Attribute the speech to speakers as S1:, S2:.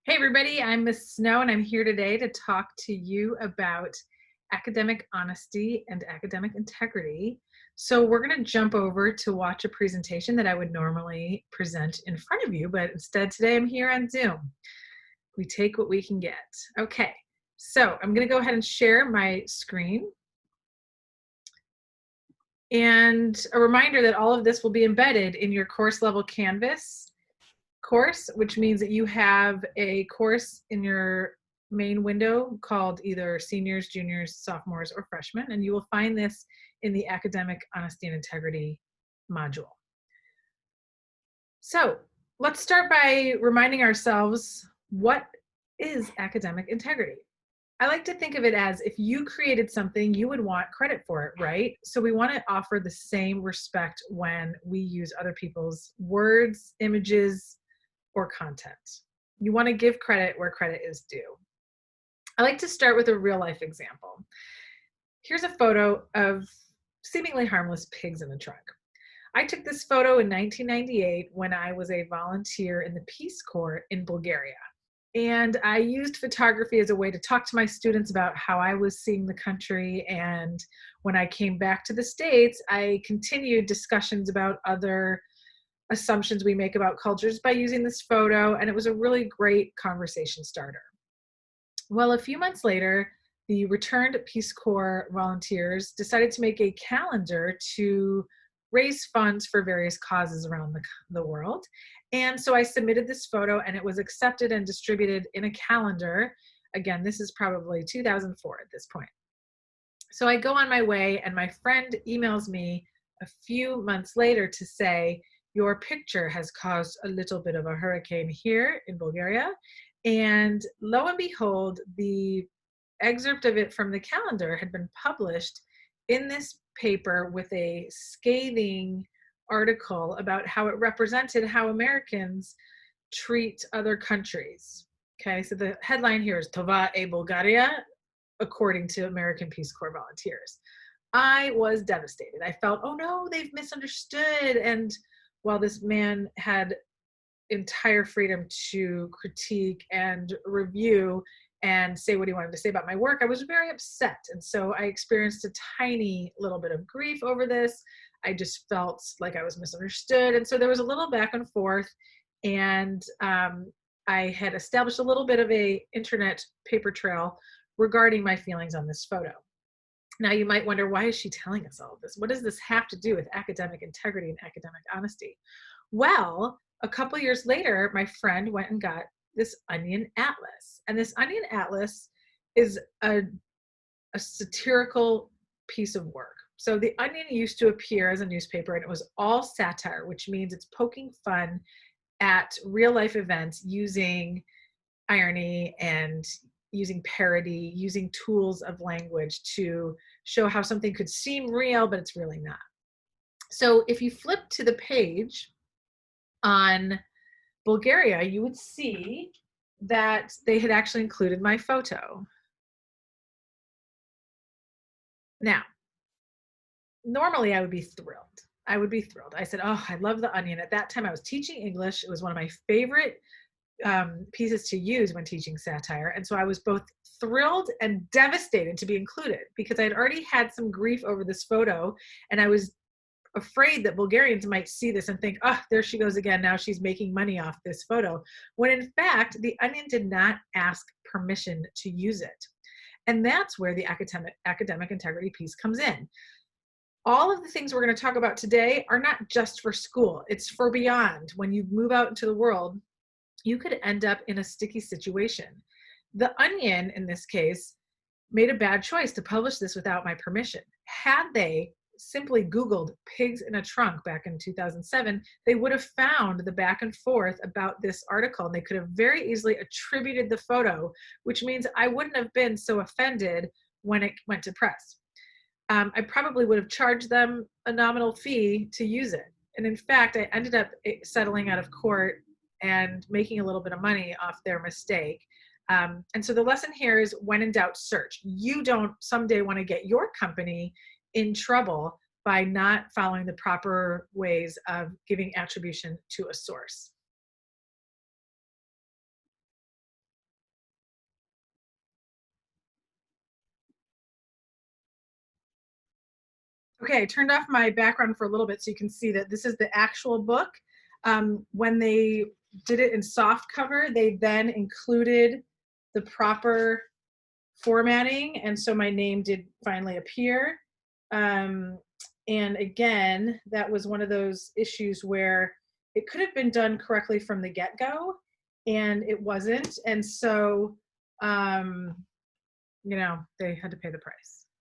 S1: Hey everybody, I'm Miss Snow and I'm here today to talk to you about academic honesty and academic integrity. So we're going to jump over to watch a presentation that I would normally present in front of you, but instead today I'm here on Zoom. We take what we can get. Okay, so I'm going to go ahead and share my screen. And a reminder that all of this will be embedded in your course level Canvas course, which means that you have a course in your main window called either seniors, juniors, sophomores, or freshmen, and you will find this in the academic honesty and integrity module. So let's start by reminding ourselves, what is academic integrity? I like to think of it as, if you created something, you would want credit for it, right? So we want to offer the same respect when we use other people's words, images, or content. You want to give credit where credit is due. I like to start with a real life example. Here's a photo of seemingly harmless pigs in a trunk. I took this photo in 1998 when I was a volunteer in the Peace Corps in Bulgaria. And I used photography as a way to talk to my students about how I was seeing the country. And when I came back to the States, I continued discussions about other assumptions we make about cultures by using this photo, and it was a really great conversation starter. Well, a few months later, the returned Peace Corps volunteers decided to make a calendar to raise funds for various causes around the world. And so I submitted this photo and it was accepted and distributed in a calendar. Again, this is probably 2004 at this point. So I go on my way and my friend emails me a few months later to say, your picture has caused a little bit of a hurricane here in Bulgaria. And lo and behold, the excerpt of it from the calendar had been published in this paper with a scathing article about how it represented how Americans treat other countries. Okay, so the headline here is Tova e Bulgaria, according to American Peace Corps volunteers. I was devastated. I felt, oh no, they've misunderstood. And while this man had entire freedom to critique and review and say what he wanted to say about my work, I was very upset. And so I experienced a tiny little bit of grief over this. I just felt like I was misunderstood. And so there was a little back and forth. And I had established a little bit of a internet paper trail regarding my feelings on this photo. Now you might wonder, why is she telling us all of this? What does this have to do with academic integrity and academic honesty? Well, a couple years later, my friend went and got this Onion Atlas. And this Onion Atlas is a satirical piece of work. So the Onion used to appear as a newspaper and it was all satire, which means it's poking fun at real life events using irony and using parody, using tools of language to show how something could seem real, but it's really not. So if you flip to the page on Bulgaria, you would see that they had actually included my photo. Now, normally I would be thrilled. I would be thrilled. I said, oh, I love the Onion. At that time, I was teaching English. It was one of my favorite pieces to use when teaching satire. And so I was both thrilled and devastated to be included because I had already had some grief over this photo. And I was afraid that Bulgarians might see this and think, oh, there she goes again. Now she's making money off this photo. When in fact, the Onion did not ask permission to use it. And that's where the academic integrity piece comes in. All of the things we're going to talk about today are not just for school. It's for beyond. When you move out into the world, you could end up in a sticky situation. The Onion, in this case, made a bad choice to publish this without my permission. Had they simply Googled pigs in a trunk back in 2007, they would have found the back and forth about this article, and they could have very easily attributed the photo, which means I wouldn't have been so offended when it went to press. I probably would have charged them a nominal fee to use it. And in fact, I ended up settling out of court and making a little bit of money off their mistake. And so the lesson here is, when in doubt, search. You don't someday want to get your company in trouble by not following the proper ways of giving attribution to a source. Okay, I turned off my background for a little bit so you can see that this is the actual book. When they did it in soft cover, they then included the proper formatting, and so my name did finally appear. And again, that was one of those issues where it could have been done correctly from the get-go, and it wasn't. And so, they had to pay the price.